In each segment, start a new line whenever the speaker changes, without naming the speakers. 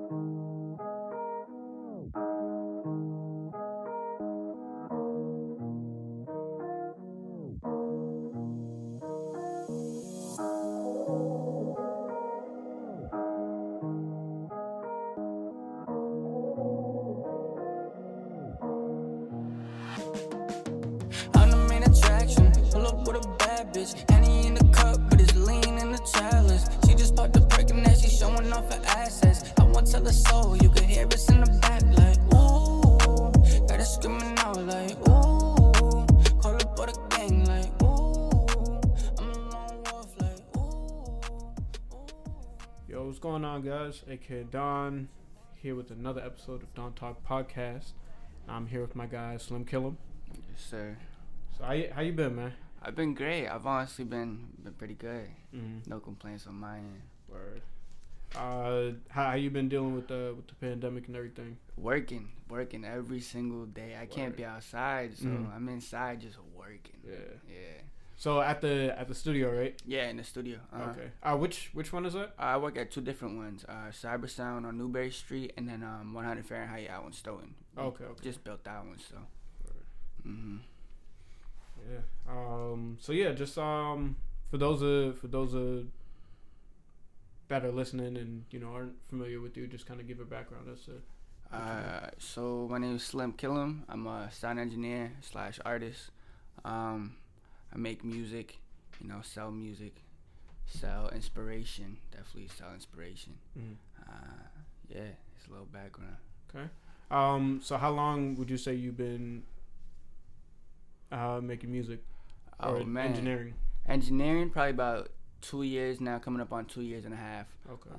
I'm the main attraction. Pull up with a bad bitch. Henny in the cup, but it's lean in the chalice. She just popped a perk and now she showing off her assets. I won't tell her so, you can hear us in the back like ooh. Got her screaming out like ooh. Call up all the gang like ooh. I'm a lone wolf like ooh.
Yo, what's going on, guys? AKA Don, here with another episode of Don Talk Podcast. I'm here with my guy Slim Kilam.
Yes, sir.
So how you been, man?
I've been great. I've honestly been pretty good.
Mm-hmm.
No complaints on my end.
Word. How you been dealing with the pandemic and everything?
Working every single day. I can't be outside, so I'm inside just working. Yeah.
So at the studio, right?
Yeah, in the studio.
Okay. Which one is that?
I work at two different ones. Cyber Sound on Newberry Street, and then 100 Fahrenheit out in Stoughton.
Okay.
Just built that one, so. Mhm.
Yeah. So yeah, just for those that are listening and aren't familiar with you, just kind of give a background as to.
So my name is Slim Kilam. I'm a sound engineer / artist. I make music, sell music, sell inspiration. Definitely sell inspiration. Yeah, it's a little background.
Okay. So how long would you say you've been making music? Engineering
Probably about 2 years now, coming up on 2 years and a half.
Okay.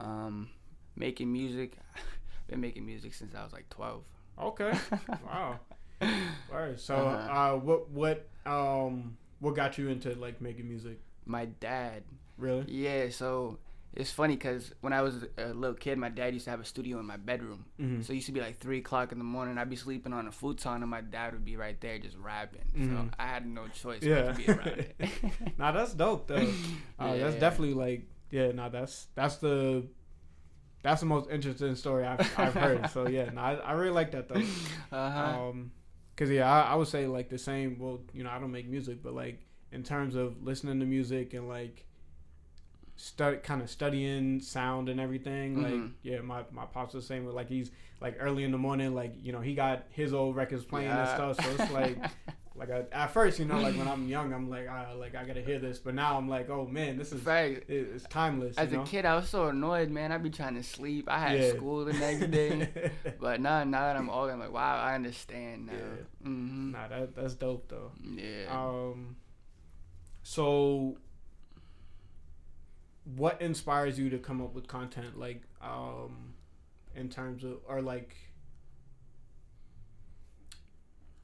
Making music, been making music since I was like 12.
Okay. Wow. All right. So what got you into like making music?
My dad.
Really?
Yeah. So it's funny because when I was a little kid, my dad used to have a studio in my bedroom. Mm-hmm. So it used to be like 3 o'clock in the morning. I'd be sleeping on a futon, and my dad would be right there just rapping. Mm-hmm. So I had no choice but to be around it.
Nah, that's dope though. That's definitely like that's the most interesting story I've heard. So yeah, I really like that though. Cause I would say like the same. Well, I don't make music, but like in terms of listening to music and like studying sound and everything. Mm-hmm. Like my pops was saying like he's like early in the morning, like he got his old records playing and stuff. So it's like at first like when I'm young, I'm like I gotta hear this, but now I'm like, oh man, this is
right.
It's timeless.
As a kid, I was so annoyed, man. I'd be trying to sleep. I had school the next day, but now that I'm older, I'm like, wow, I understand now.
Yeah.
Mm-hmm.
Nah, that's dope though.
Yeah.
So what inspires you to come up with content, like in terms of, or like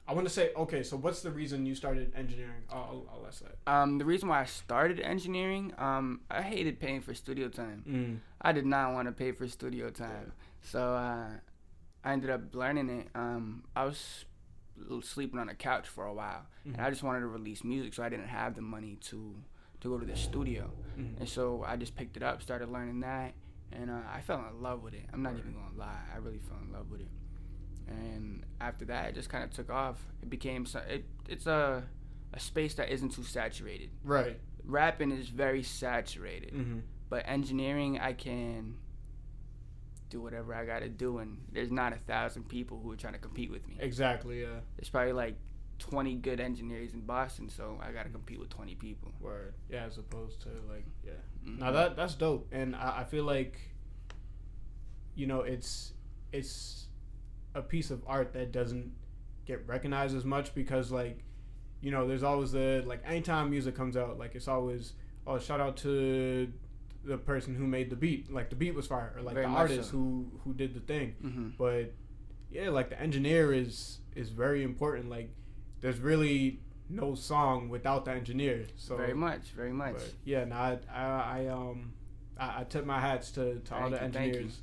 I want to say, okay, so what's the reason you started engineering? I'll ask that.
The reason why I started engineering, I hated paying for studio time. I did not want to pay for studio time. So I ended up learning it. I was sleeping on a couch for a while, and I just wanted to release music, so I didn't have the money to go to the studio. And so I just picked it up, started learning that, and I fell in love with it. I'm not even gonna lie, I really fell in love with it. And after that, it just kind of took off. It became it's a space that isn't too saturated.
Right.
Rapping is very saturated, but engineering, I can do whatever I gotta do, and there's not 1,000 people who are trying to compete with me.
Exactly. Yeah.
There's probably like 20 good engineers in Boston, so I gotta compete with 20 people.
Word. Yeah, as opposed to like Now that's dope, and I feel like it's a piece of art that doesn't get recognized as much because like there's always the like anytime music comes out, like it's always shout out to the person who made the beat, like the beat was fire, or like very the artist who did the thing. But yeah, like the engineer is very important. Like there's really no song without the engineer. So
very much.
But yeah, no, I tip my hats to all the engineers.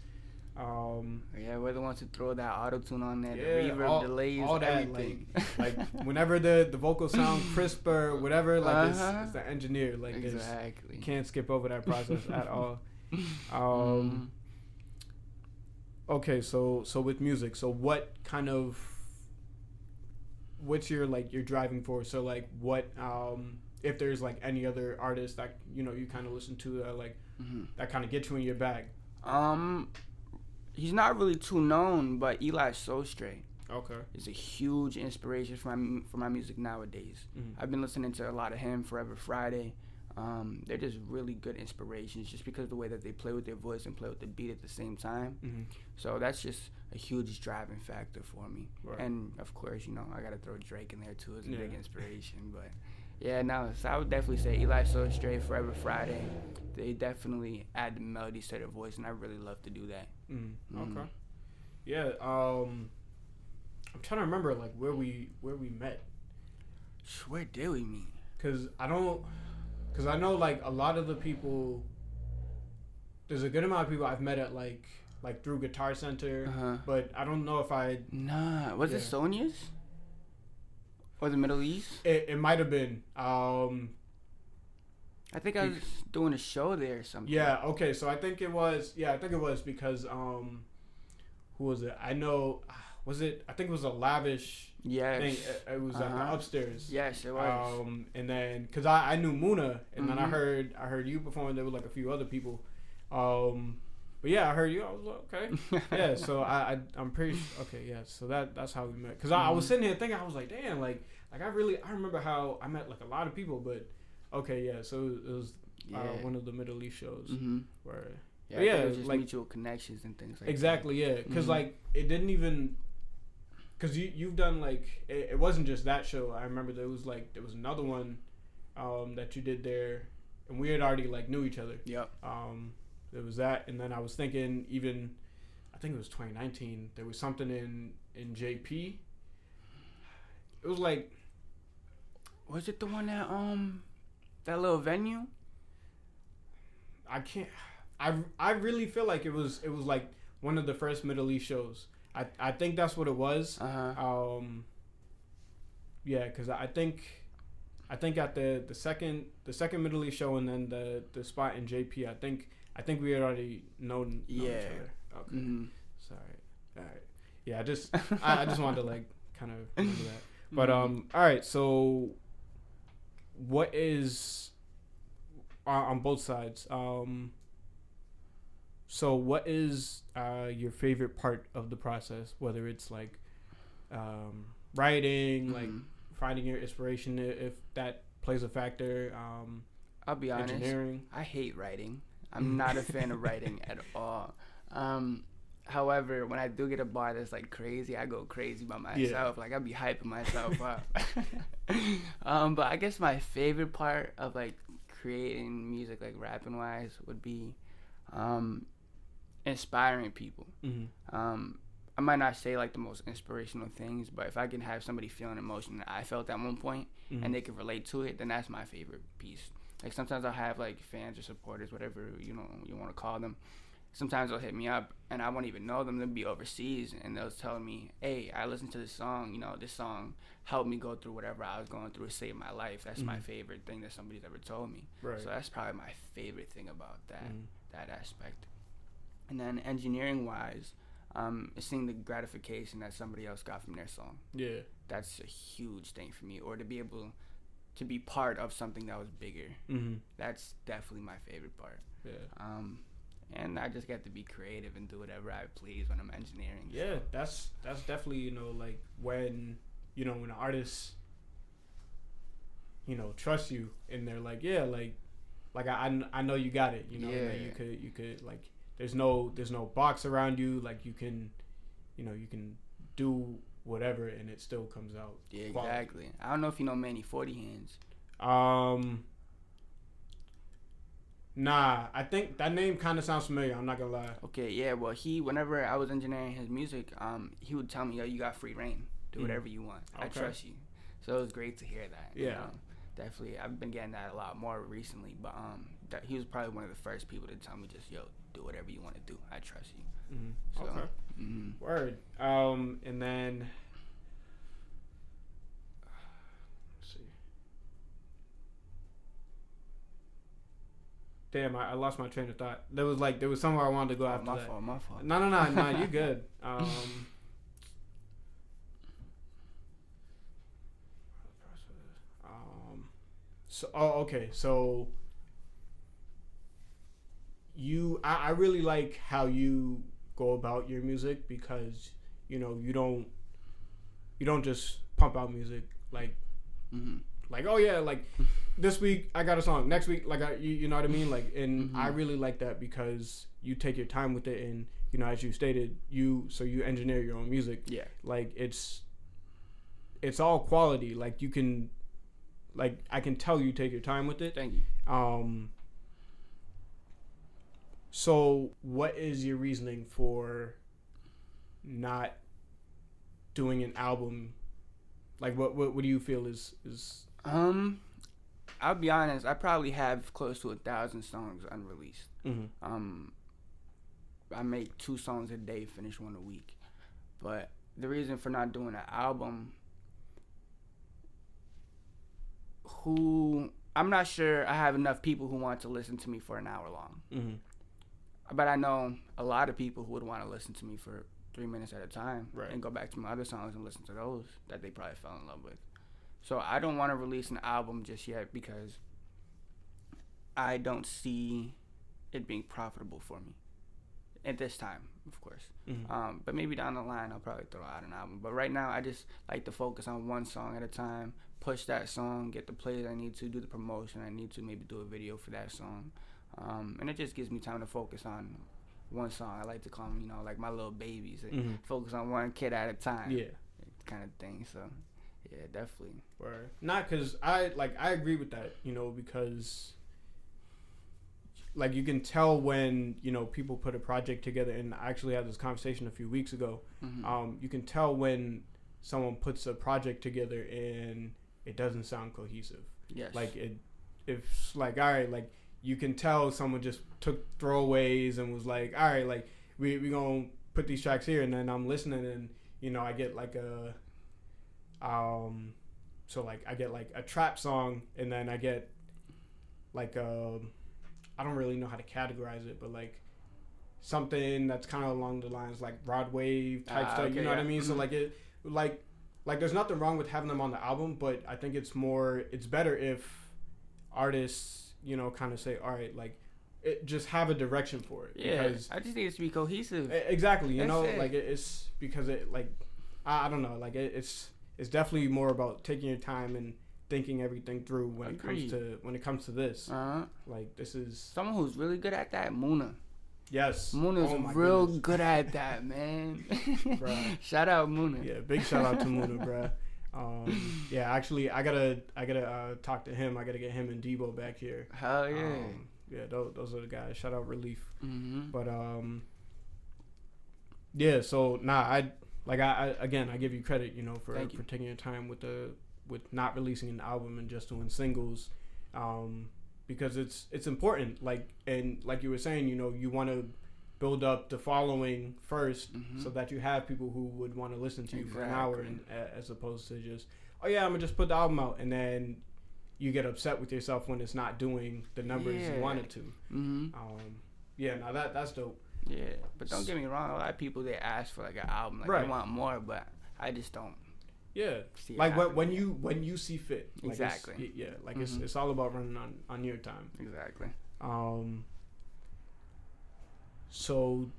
Yeah, we're the ones who throw that auto-tune on there, the reverb, delays, all that,
everything. Like whenever the vocals sound crisper, whatever, like it's the engineer. Like you can't skip over that process at all. Okay, so with music, so what kind of, what's your like your driving force? So like what if there's like any other artist that you kind of listen to that like that kind of gets you in your bag?
He's not really too known, but Eli Sostre
Okay.
is a huge inspiration for my music nowadays. I've been listening to a lot of him, Forever Friday. They're just really good inspirations just because of the way that they play with their voice and play with the beat at the same time. So that's just a huge driving factor for me.
Right.
And of course, I got to throw Drake in there too as a big inspiration. But yeah, no, so I would definitely say Eli Sostre, Forever Friday. They definitely add the melodies to their voice, and I really love to do that.
Okay. Yeah. I'm trying to remember like where we met.
Where did we meet?
Cause I know like a lot of the people. There's a good amount of people I've met at like through Guitar Center, but I don't know if I.
Nah, was it Sonia's? Or the Middle East?
It might have been.
I think I was doing a show there or something.
Yeah. Okay. So I think it was. Yeah, I think it was because who was it? I know. Was it? I think it was a Lavish.
Yes.
Thing. It was at the upstairs.
Yes, it was.
And then because I knew Muna, and then I heard you perform. There were like a few other people. But yeah, I heard you. I was like, okay. Yeah. So I'm pretty okay. Yeah. So that's how we met. Because I was sitting here thinking, I was like, damn, like I remember how I met like a lot of people, but. Okay, yeah. So it was one of the Middle East shows where
just like mutual connections and things like
exactly,
that.
Yeah. Because like it didn't even because you've done like it wasn't just that show. I remember there was another one that you did there, and we had already like knew each other.
Yep.
There was that, and then I was thinking even I think it was 2019. There was something in JP. It was like,
was it the one that little venue?
I can't. I really feel like it was like one of the first Middle East shows. I think that's what it was. Yeah, because I think at the second Middle East show and then the spot in JP. I think we had already known each other. Okay. Sorry. All right. Yeah. I just wanted to like kind of remember that. But all right. So. What is on both sides? So what is your favorite part of the process? Whether it's like writing, like finding your inspiration, if that plays a factor.
I'll be honest.
Engineering.
I hate writing. I'm not a fan of writing at all. However, when I do get a bar that's like crazy, I go crazy by myself. Like I'll be hyping myself up. But I guess my favorite part of like creating music, like rapping wise, would be inspiring people. I might not say like the most inspirational things, but if I can have somebody feel an emotion that I felt at one point and they can relate to it, then that's my favorite piece. Like sometimes I'll have like fans or supporters, whatever you want to call them. Sometimes they'll hit me up and I won't even know them. They'll be overseas and they'll tell me, hey, I listened to this song. This song helped me go through whatever I was going through. It saved my life. That's my favorite thing that somebody's ever told me. Right. So that's probably my favorite thing about that aspect. And then engineering wise, seeing the gratification that somebody else got from their song. Yeah. That's a huge thing for me. Or to be able to be part of something that was bigger. That's definitely my favorite part. Yeah. And I just get to be creative and do whatever I please when I'm engineering.
Yeah, so. that's definitely like when when an artist trusts you and they're like I know you got it. That you could like there's no box around you, like you can you can do whatever and it still comes out.
Yeah, exactly. Quality. I don't know if you know Manny 40 Hands.
Nah, I think that name kind of sounds familiar. I'm not gonna lie.
Okay, yeah. Well, whenever I was engineering his music, he would tell me, "Yo, you got free reign. Do whatever you want. Okay. I trust you." So it was great to hear that. Yeah, definitely. I've been getting that a lot more recently, but he was probably one of the first people to tell me, "Just do whatever you want to do. I trust you." So,
okay. Word. And then. Damn, I lost my train of thought. There was somewhere I wanted to go after that.
My fault.
No, you good. Okay. So I really like how you go about your music because you don't just pump out music like oh yeah, like this week I got a song, next week like you know what I mean, like, and I really like that because you take your time with it, and as you stated, you engineer your own music.
Yeah, like
it's all quality. Like you can, like I can tell you take your time with it.
Thank you.
So what is your reasoning for not doing an album? Like what do you feel is
I'll be honest, I probably have close to 1,000 songs unreleased. I make 2 songs a day, finish 1 a week. But the reason for not doing an album, I'm not sure I have enough people who want to listen to me for an hour long. But I know a lot of people who would want to listen to me for 3 minutes at a time, right, and go back to my other songs and listen to those that they probably fell in love with. So I don't want to release an album just yet because I don't see it being profitable for me at this time, of course. But maybe down the line I'll probably throw out an album. But right now I just like to focus on one song at a time, push that song, get the plays I need to, do the promotion I need to, maybe do a video for that song. And it just gives me time to focus on one song. I like to call them, like my little babies. Focus on one kid at a time. Yeah. Kind of thing. So, yeah, definitely.
Right. Not because I agree with that, because like you can tell when, people put a project together, and I actually had this conversation a few weeks ago. You can tell when someone puts a project together and it doesn't sound cohesive.
Yes.
Like it's like, all right, like you can tell someone just took throwaways and was like, all right, like we gonna put these tracks here, and then I'm listening, and I get like I get like a trap song, and then I get like I don't really know how to categorize it, but like something that's kind of along the lines like Broadway type stuff. Okay, you know what I mean? So like it like there's nothing wrong with having them on the album, but I think it's better if artists kind of say, all right, like just have a direction for it.
Yeah, because I just need it to be cohesive.
Exactly, like it's because it like I don't know, like it's definitely more about taking your time and thinking everything through when it comes to this. Like this is
someone who's really good at that. Muna.
Yes,
Muna's real good at that, man. Shout out Muna.
Yeah, big shout out to Muna, bruh. Yeah, actually, I gotta talk to him. I gotta get him and Debo back here.
Hell yeah.
Yeah, those are the guys. Shout out Relief. But yeah. So I give you credit, for taking your time with not releasing an album and just doing singles, because it's important. Like, and like you were saying, you want to build up the following first, so that you have people who would want to listen to you for an hour, and as opposed to just, oh yeah, I'm gonna just put the album out, and then you get upset with yourself when it's not doing the numbers you want it to. Yeah, now that's dope.
Yeah, but don't get me wrong, a lot of people, they ask for like an album, like they want more, but I just don't.
Yeah, like when you see fit. Like
exactly.
It's all about running on your time.
Exactly.
So,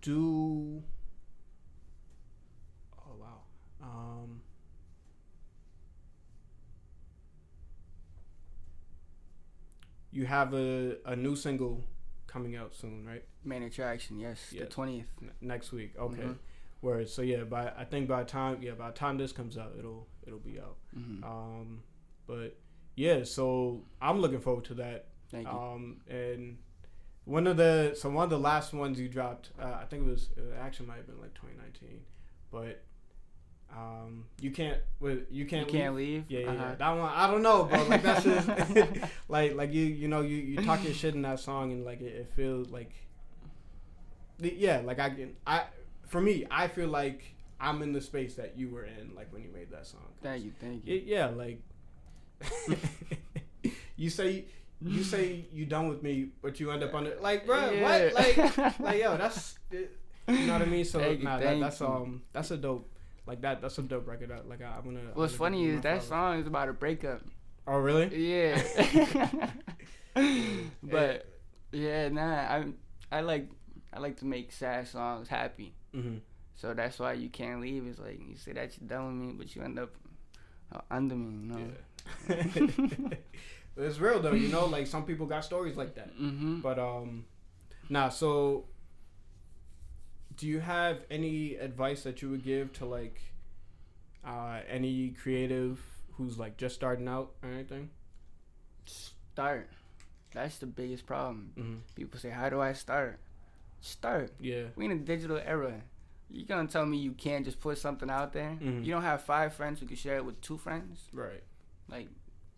oh wow. You have a new single coming out soon, right?
Main Attraction, yes, the 20th
next week. Okay. Word. So yeah, by the time this comes out, it'll be out. But yeah, so I'm looking forward to that.
Thank you.
And one of the last ones you dropped, I think it actually might have been like 2019, but you can't leave. Yeah. That one, I don't know, bro. Like that's just like you talk your shit in that song, and like it feels like like for me, I feel like I'm in the space that you were in, like when you made that song.
Thank you.
Yeah, like you say you say you done with me, but you end up on it. Like, bro,
Yeah.
what? Like, yo, that's, you know what I mean? So, that's a dope, like that's a dope record. Like, I'm gonna.
What's funny is that song is about a breakup.
Oh, really?
Yeah. But yeah, nah, I like to make sad songs happy.
Mm-hmm.
So that's why You Can't Leave. It's like you say that you're done with me, but you end up under me. You know.
Yeah. It's real though, you know. Like some people got stories like that.
Mm-hmm.
But nah. So, do you have any advice that you would give to like any creative who's like just starting out or anything?
Start. That's the biggest problem.
Mm-hmm.
People say, "How do I start?" Start.
Yeah.
We in a digital era. You gonna tell me you can't just put something out there?
Mm-hmm.
You don't have 5 friends who can share it with 2 friends?
Right.
Like,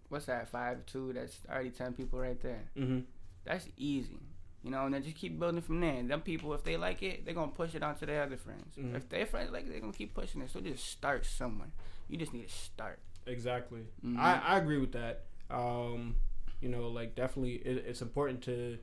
what's that? 5, 2? That's already 10 people right there.
Mm-hmm.
That's easy. You know, and then just keep building from there. And them people, if they like it, they're gonna push it onto their other friends.
Mm-hmm.
If their friends like it, they're gonna keep pushing it. So just start somewhere. You just need to start.
Exactly.
Mm-hmm.
I agree with that. You know, like definitely it's important to,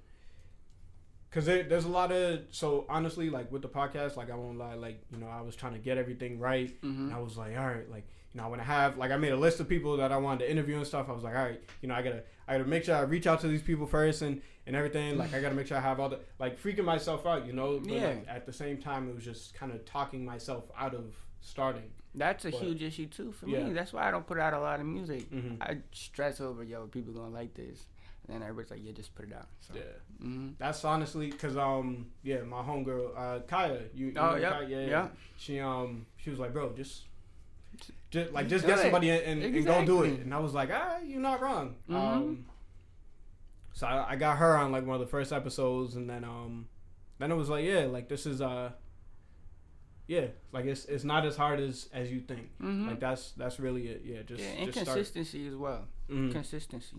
because there's a lot of, so honestly, like with the podcast, like I won't lie, like, you know, I was trying to get everything right.
Mm-hmm.
And I was like, all right, like, you know, I want to have, like, I made a list of people that I wanted to interview and stuff. I was like, all right, you know, I gotta make sure I reach out to these people first and everything. Like, I gotta make sure I have all the, like, freaking myself out, you know. But
yeah.
Like, at the same time, it was just kind of talking myself out of starting.
That's a huge issue too for me. That's why I don't put out a lot of music.
Mm-hmm.
I stress over, people gonna like this, and then everybody's like, yeah, just put it out. So,
yeah,
mm-hmm.
That's honestly because my homegirl Kaya, yeah, she was like, bro, just get somebody and go do it, and I was like, all right, you're not wrong.
Mm-hmm.
So I got her on like one of the first episodes, and then it was like, yeah, like this is yeah, like it's not as hard as you think.
Mm-hmm.
Like that's really it. Yeah, just
and
just
consistency
start.
as well.
Mm-hmm.
Consistency.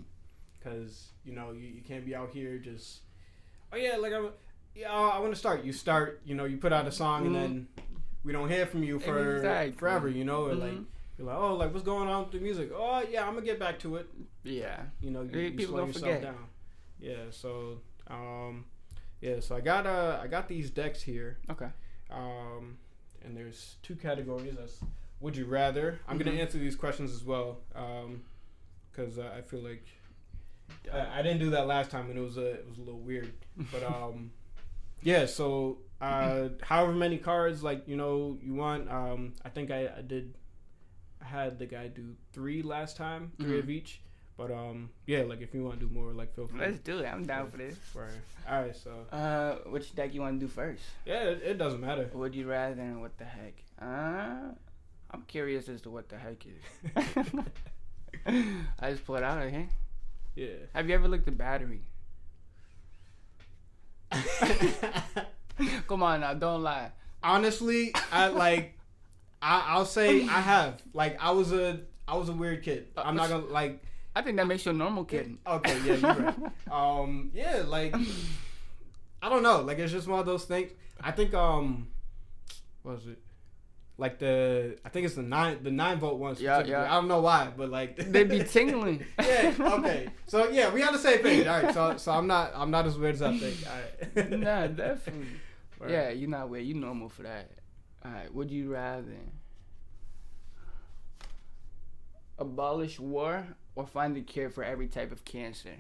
Because you know you can't be out here just I want to start. You start, you know, you put out a song and then we don't hear from you for forever, you know, or like you're like, oh, like what's going on with the music? Oh yeah, I'm gonna get back to it.
Yeah,
you know, you
people
slow
don't
yourself
forget.
down. Yeah, so so I got these decks here.
Okay.
And there's 2 categories. That's would you rather. I'm gonna answer these questions as well, because I feel like I didn't do that last time and it was a little weird. But yeah. So however many cards like you know you want. I think I had the guy do 3 last time, 3 of each. But yeah, like if you want to do more, like feel free.
Let's do it. I'm down for this.
Right. All right. So.
Which deck you want to do first?
Yeah, it doesn't matter.
Would you rather and what the heck? I'm curious as to what the heck is. I just pulled it out of here.
Yeah.
Have you ever looked at battery? Come on now, don't lie.
Honestly, I'll say I have. Like I was a weird kid. I'm not gonna like.
I think that makes you a normal kid.
Okay, yeah, you're right. Yeah, like I don't know. Like it's just one of those things. I think what was it? Like I think it's the 9 volt ones.
Yeah.
I don't know why, but like
they be tingling.
Yeah. Okay. So yeah, we on the same page. All right. So I'm not as weird as I think. All right.
Nah, definitely.
Right.
Yeah, you're not weird. You normal for that. All right. Would you rather abolish war or find a cure for every type of cancer?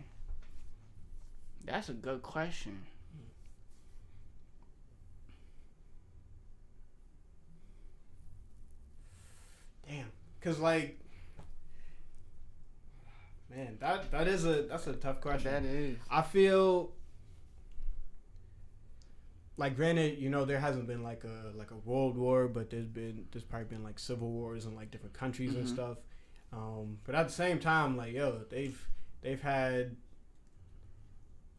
That's a good question.
Damn, cause like, man, that's a tough question.
That is.
I feel like, granted, you know, there hasn't been like a world war, but there's probably been like civil wars in like different countries and stuff. But at the same time, like they've had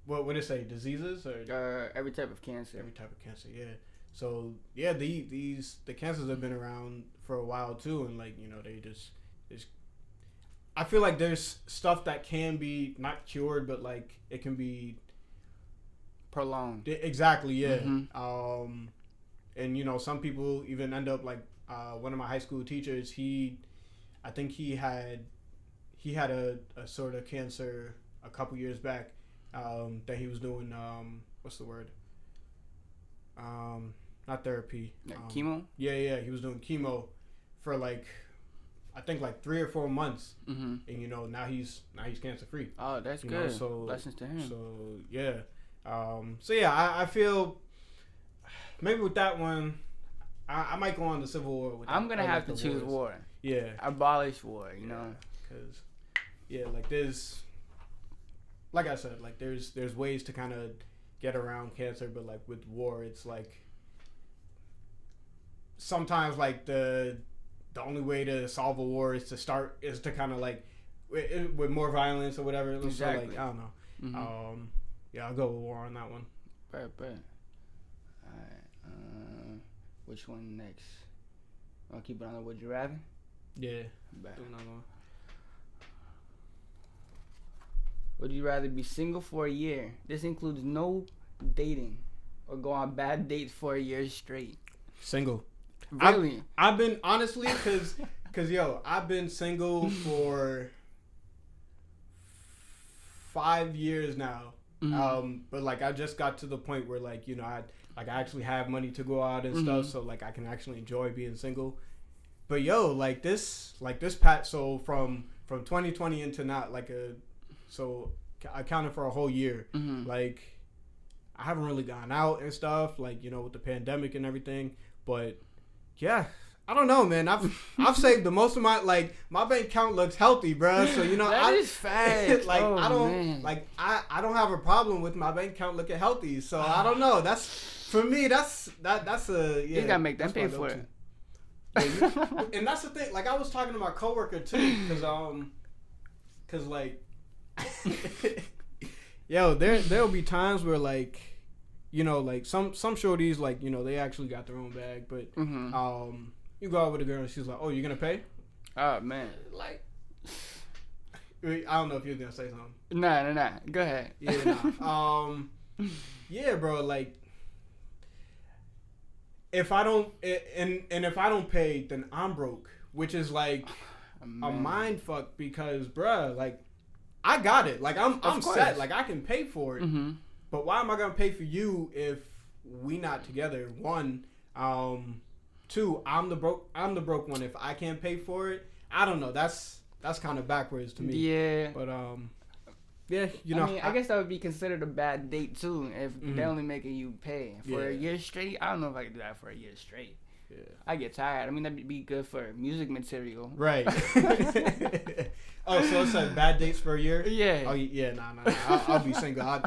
what would it say, diseases or
every type of cancer.
Every type of cancer, yeah. So yeah, the cancers have been around for a while too, and like you know they just I feel like there's stuff that can be not cured, but like it can be
prolonged.
Exactly, yeah. And you know some people even end up like one of my high school teachers. I think he had a sort of cancer a couple years back that he was doing what's the word? Not therapy.
Chemo?
Yeah, he was doing chemo for like I think like 3 or 4 months, and you know now he's cancer free.
Oh, that's
you
good.
Know, so
blessings to him.
So yeah, I feel maybe with that one, I might go on the Civil War. With
I'm gonna have to choose
wars.
war.
Yeah,
abolish war. You know,
because like there's, like I said, like there's ways to kind of get around cancer, but like with war, it's like sometimes like the only way to solve a war is to kind of like with more violence or whatever.
Exactly.
So like I don't know. Yeah, I'll go with war on that one.
Bet. Alright. Which one next? I'll keep it on the Would You Rather?
Yeah.
Bet. Would you rather be single for a year? This includes no dating, or go on bad dates for a year straight.
Single.
Really?
I've been honestly cause yo, I've been single for 5 years now. But like I just got to the point where like, you know, I actually have money to go out and stuff, so like I can actually enjoy being single. But yo, like this pat so from 2020 into now, so I counted for a whole year. Like I haven't really gone out and stuff, like, you know, with the pandemic and everything. But yeah, I don't know, man. I've saved the most of my bank account looks healthy, bro. So you know
that is fact.
like
oh,
I don't
man.
like I don't have a problem with my bank account looking healthy. So I don't know. That's for me. That's a yeah.
You gotta make them pay for it.
And that's the thing. Like I was talking to my coworker too, cause like, yo, there'll be times where like, you know, like some shorties, like, you know, they actually got their own bag, but you go out with a girl and she's like, oh, you're gonna pay?
Oh man,
like, I don't know if you're gonna say something.
Nah. Go ahead.
Yeah, nah. Yeah, bro. Like, if I don't if I don't pay, then I'm broke, which is like a mind fuck because, bruh, like, I got it. Like, I'm set. Like, I can pay for it. But why am I gonna pay for you if we not together? One, two, I'm the broke one. If I can't pay for it, I don't know. That's kind of backwards to me.
Yeah.
But yeah, you know.
I mean, I guess that would be considered a bad date too if they're only making you pay for a year straight. I don't know if I could do that for a year straight. Yeah. I get tired. I mean, that'd be good for music material.
Right. Oh, so it's like bad dates for a year?
Yeah.
Oh, yeah, nah. I'll be single. I'm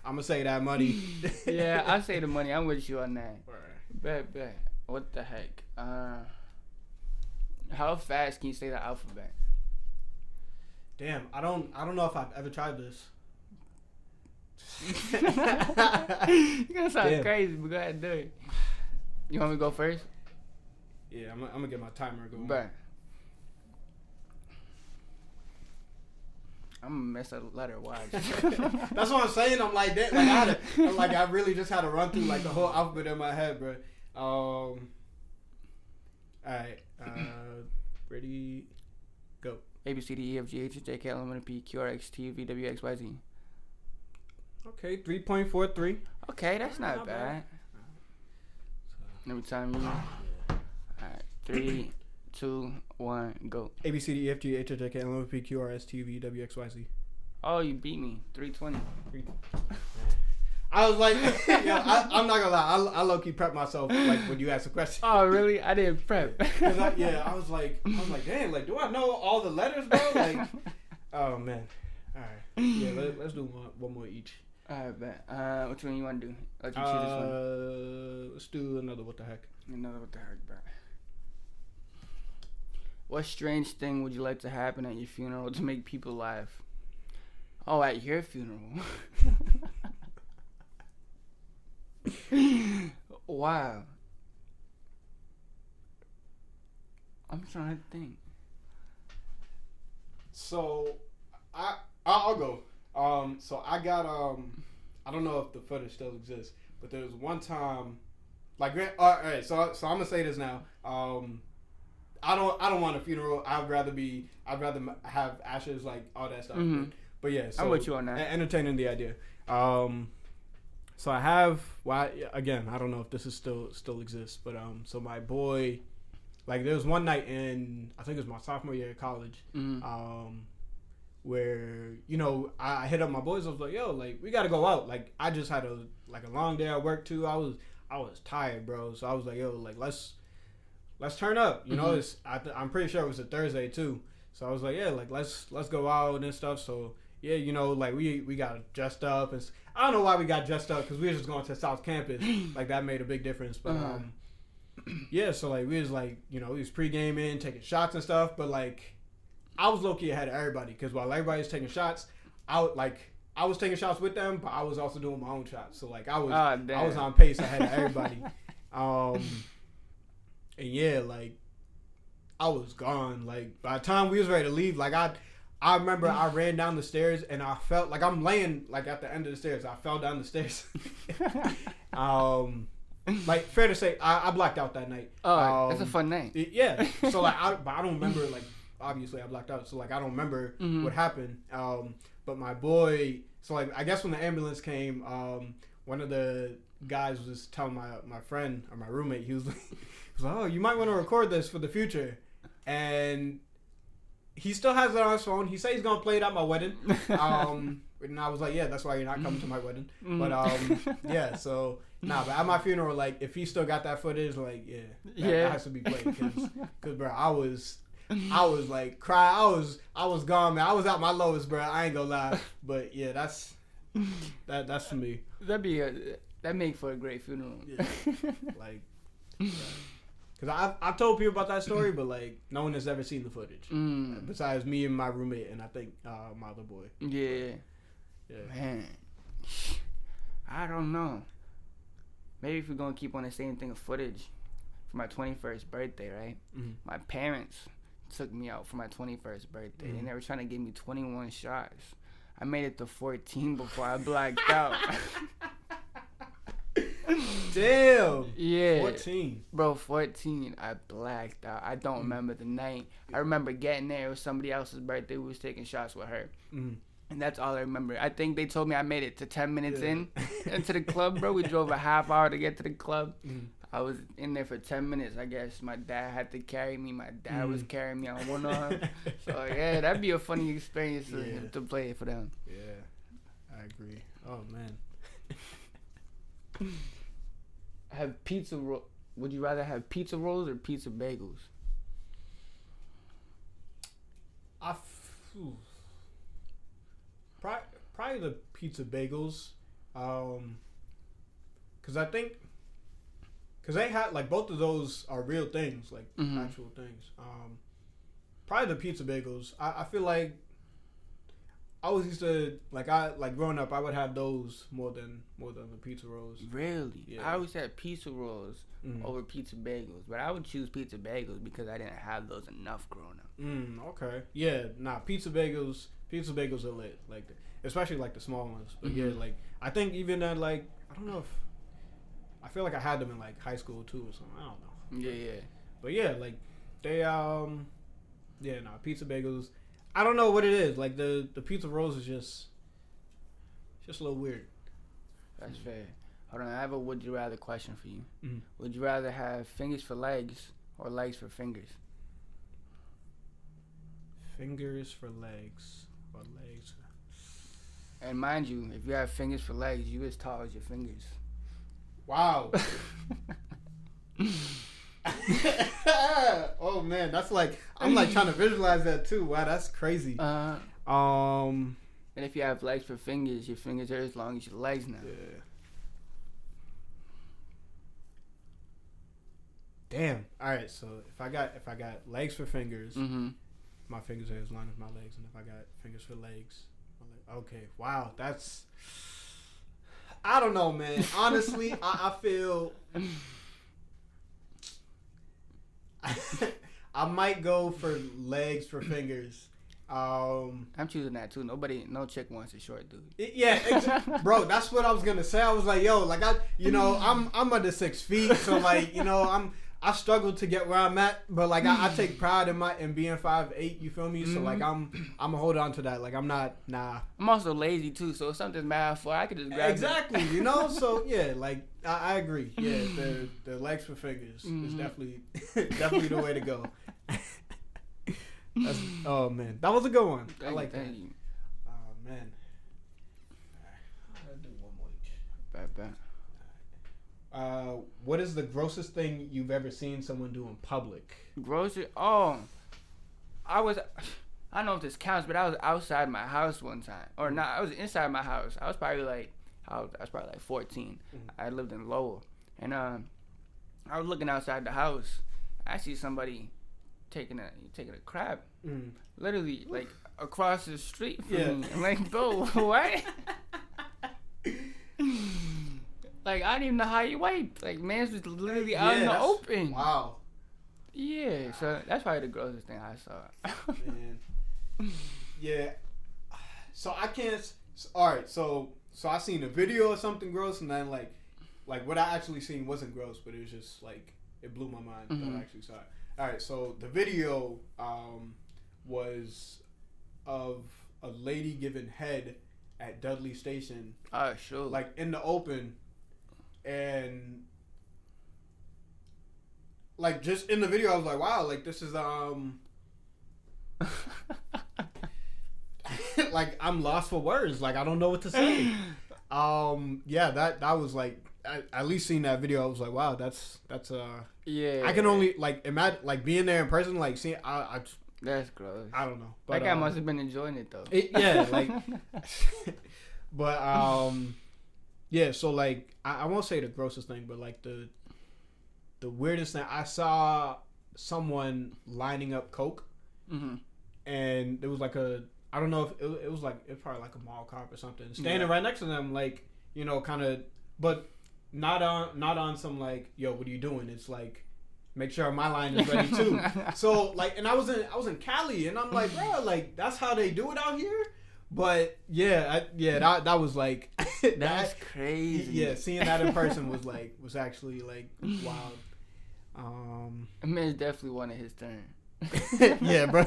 gonna say that money.
Yeah, I say the money. I'm with you on that. Right. Bet. What the heck? How fast can you say the alphabet?
Damn, I don't know if I've ever tried this.
You're gonna sound crazy, but go ahead and do it. You want me to go first?
Yeah, I'm gonna get my timer going.
Bet. I'm gonna mess up the letter. Watch.
That's what I'm saying. I'm like that. Like I really just had to run through like the whole alphabet in my head, bro. All right. Ready? Go.
A B C D E F G H I J K L M N O P Q R X T V W X Y Z.
Okay, 3.43.
Okay, that's not bad. Let me time you. Alright, 3, 2, 1, go.
A B C D E F G H I J K L M N O P Q R S T V W X Y Z.
Oh, you beat me. 320.
I was like, I'm not gonna lie. I low key prepped myself like when you asked the question.
Oh, really? I didn't prep.
I was like, damn, like, do I know all the letters, bro? Like, oh man. All right. Yeah, let's do one more each.
Alright, bet. Which one you want to do? Let you choose this one.
Let's do another. What the heck?
Another what the heck, bro. What strange thing would you like to happen at your funeral to make people laugh? Oh, at your funeral. Wow. I'm trying to think.
So, I'll go. So I got I don't know if the footage still exists, but there was one time, like, all right. So I'm gonna say this now. I don't want a funeral. I'd rather have ashes, like all that stuff. But yeah, so
I'm with you on that.
Entertaining the idea. So I have, again, I don't know if this is still exists, but so my boy, like there was one night in, I think it was my sophomore year of college, where, you know, I hit up my boys. I was like, yo, like we got to go out. Like I just had a long day at work too. I was tired, bro. So I was like, yo, like let's turn up. You know, I'm pretty sure it was a Thursday too. So I was like, yeah, like let's go out and stuff. So yeah, you know, like we got dressed up, and I don't know why we got dressed up because we were just going to South Campus. Like that made a big difference. But yeah, so like we was like, you know, we was pre-gaming, taking shots and stuff. But like I was low key ahead of everybody because while everybody was taking shots, I was taking shots with them, but I was also doing my own shots. So like I was on pace ahead of everybody. And yeah, like I was gone. Like by the time we was ready to leave, like I remember I ran down the stairs and I felt like I'm laying like at the end of the stairs. I fell down the stairs. Like fair to say, I blacked out that night.
Oh, that's a fun night.
Yeah. So like I don't remember, like obviously I blacked out. So like I don't remember what happened. But my boy, so like I guess when the ambulance came, one of the guys was telling my friend or my roommate, he was like, oh, you might want to record this for the future. And he still has it on his phone. He said he's gonna play it at my wedding. And I was like, yeah, that's why you're not coming to my wedding. But yeah, so but at my funeral, like if he still got that footage, like that has to be played because bro, I was like crying. I was gone, man. I was at my lowest, bro. I ain't gonna lie. But yeah, that's for me.
That make for a great funeral.
Yeah. Like. Yeah. Because I've told people about that story, but, like, no one has ever seen the footage. Besides me and my roommate and I think my other boy.
Yeah. Man. I don't know. Maybe if we're going to keep on the same thing of footage. For my 21st birthday, right? My parents took me out for my 21st birthday. And they were trying to give me 21 shots. I made it to 14 before I blacked out.
Damn.
Yeah.
14.
Bro, 14. I blacked out. I don't remember the night. I remember getting there. It was somebody else's birthday. We was taking shots with her. And that's all I remember. I think they told me I made it to 10 minutes into the club, bro. We drove a half hour to get to the club. I was in there for 10 minutes, I guess. My dad had to carry me. My dad was carrying me on one arm. So, yeah, that'd be a funny experience to play for them.
Yeah, I agree. Oh, man.
Have pizza would you rather have pizza rolls or pizza bagels?
Probably the pizza bagels, because I think they have like both of those are real things, like actual things. Probably the pizza bagels. I feel like I always used to like growing up I would have those more than the pizza rolls.
Really?
Yeah.
I always had pizza rolls over pizza bagels, but I would choose pizza bagels because I didn't have those enough growing up.
Okay. Yeah. Pizza bagels are lit. Like especially like the small ones. But yeah, like I think even at like I don't know if I feel like I had them in like high school too or something. I don't know.
Yeah.
But yeah, like they pizza bagels. I don't know what it is. Like the pizza rolls is just a little weird.
That's fair. Hold on, I have a would you rather question for you. Would you rather have fingers for legs or legs for fingers?
Fingers for legs or legs.
And mind you, if you have fingers for legs, you as tall as your fingers.
Wow. Oh man, that's like I'm like trying to visualize that too. Wow, that's crazy.
And if you have legs for fingers, your fingers are as long as your legs now.
Yeah. Damn. All right. So if I got legs for fingers, my fingers are as long as my legs, and if I got fingers for legs, okay. Wow, that's. I don't know, man. Honestly, I feel. I might go for legs for fingers.
I'm choosing that too. No chick wants a short dude.
Bro, that's what I was gonna say. I was like, yo, like I'm under 6 feet, so like, I struggle to get where I'm at, but like I take pride in being 5'8", you feel me? So like I'm hold on to that. Like I'm not
I'm also lazy too, so if something's mad for I could just grab
exactly, you know? So yeah, like I agree. Yeah, the legs for fingers is definitely the way to go. Oh man, that was a good one. I like that.
You.
Oh man. I'll do one more each.
Bet.
What is the grossest thing you've ever seen someone do in public?
Grocery? Oh, I don't know if this counts, but I was outside my house one time, or not. I was inside my house. I was probably like 14. I lived in Lowell, and I was looking outside the house. I see somebody taking a crap, literally like across the street from me. I'm like, bro, what? Like, I didn't even know how you wipe. Like, man's was literally out in the open.
Wow.
Yeah, so that's probably the grossest thing I saw.
Man. Yeah. So I can't. All right. So I seen a video of something gross, and then like what I actually seen wasn't gross, but it was just like it blew my mind that I actually saw it. All right. So the video was of a lady giving head at Dudley Station.
Oh, sure.
Like in the open. And like just in the video I was like, wow, like this is like I'm lost for words. Like I don't know what to say. Yeah, that was like at least seeing that video I was like, wow, that's
yeah.
I can only like imagine like being there in person, like seeing
that's gross.
I don't know. But,
that guy must have been enjoying it though.
Yeah, like but yeah, so like I won't say the grossest thing, but like the weirdest thing, I saw someone lining up coke, and it was like I don't know if it was probably like a mall cop or something standing right next to them, like, you know, kind of, but not on some like, yo, what are you doing? It's like, make sure my line is ready too. So like, and I was in Cali, and I'm like, bro, like that's how they do it out here. But yeah, that was like
that's crazy.
Yeah, seeing that in person was actually like wild.
Man's definitely wanted his turn.
Yeah, bro,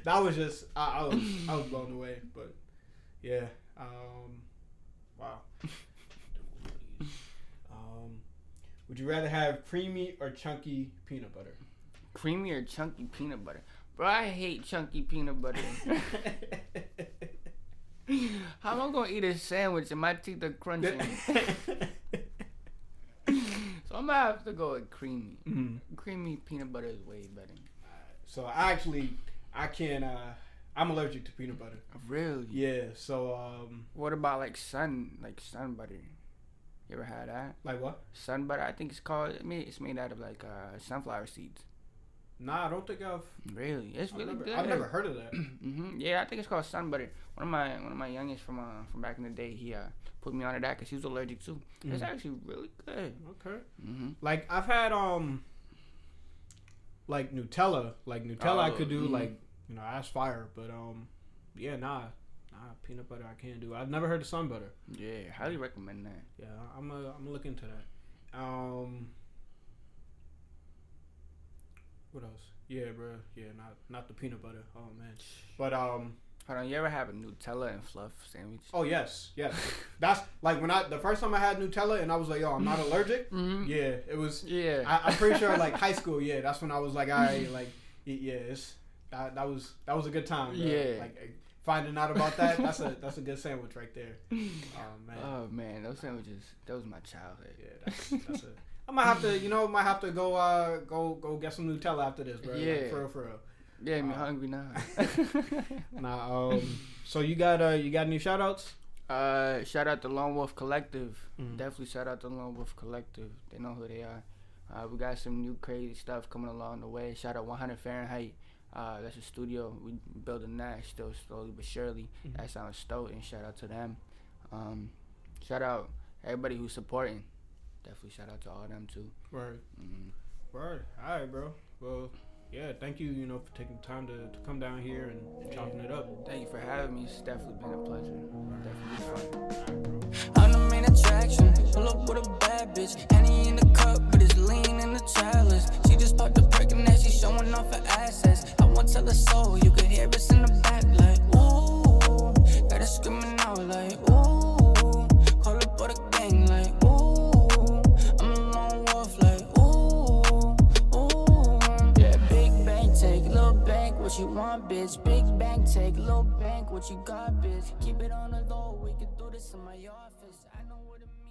that was just I was blown away. But yeah, wow. Would you rather have creamy or chunky peanut butter?
Creamy or chunky peanut butter? Bro, I hate chunky peanut butter. How am I gonna eat a sandwich and my teeth are crunching? So I'm gonna have to go with creamy. Creamy peanut butter is way better.
So I can't. I'm allergic to peanut butter.
Really?
Yeah. So
what about like sun butter? You ever had that?
Like what?
Sun butter. I think it's called. I mean, it's made out of like sunflower seeds.
Nah, I don't think I've.
Really, it's really good.
I've never heard of that.
Yeah, I think it's called sun butter. One of my youngest from back in the day, he put me onto that because he was allergic too. It's actually really good.
Okay. Like I've had like Nutella. Like Nutella, I could do like, you know, that's fire. But yeah, nah, peanut butter I can't do. I've never heard of sun butter.
Yeah, highly recommend that.
Yeah, I'm gonna look into that. What else? Yeah, bro. Yeah, not the peanut butter. Oh man. But
hold on, you ever have a Nutella and fluff sandwich?
Oh yes. That's like when the first time I had Nutella and I was like, yo, I'm not allergic. Yeah, it was. Yeah. I'm pretty sure like high school. Yeah, that's when I was like, I like, yeah, that was a good time. Bro.
Yeah.
Like finding out about that, that's a good sandwich right there.
Oh man, those sandwiches, that was my childhood.
Yeah, that's a. I might have to go get some Nutella after this, bro.
Yeah,
like, for real.
Yeah, I'm hungry now.
Nah, so you got any shout outs?
Shout out to Lone Wolf Collective. Definitely shout out to Lone Wolf Collective. They know who they are. We got some new crazy stuff coming along the way. Shout out 100 Fahrenheit. That's a studio. We building that still slowly but surely. That sounds stoked, and shout out to them. Shout out everybody who's supporting. Definitely shout out to all of them too.
Word. Word. All right, bro. Well, yeah, thank you, for taking the time to come down here and chopping it up.
Thank you for having me. It's definitely been a pleasure. Definitely fun.
I'm the main attraction. Pull up with a bad bitch. Henny in the cup, but it's lean in the chalice. She what you want, bitch. Big bank, take little bank, what you got, bitch. Keep it on the low, we can do this in my office. I know what it means.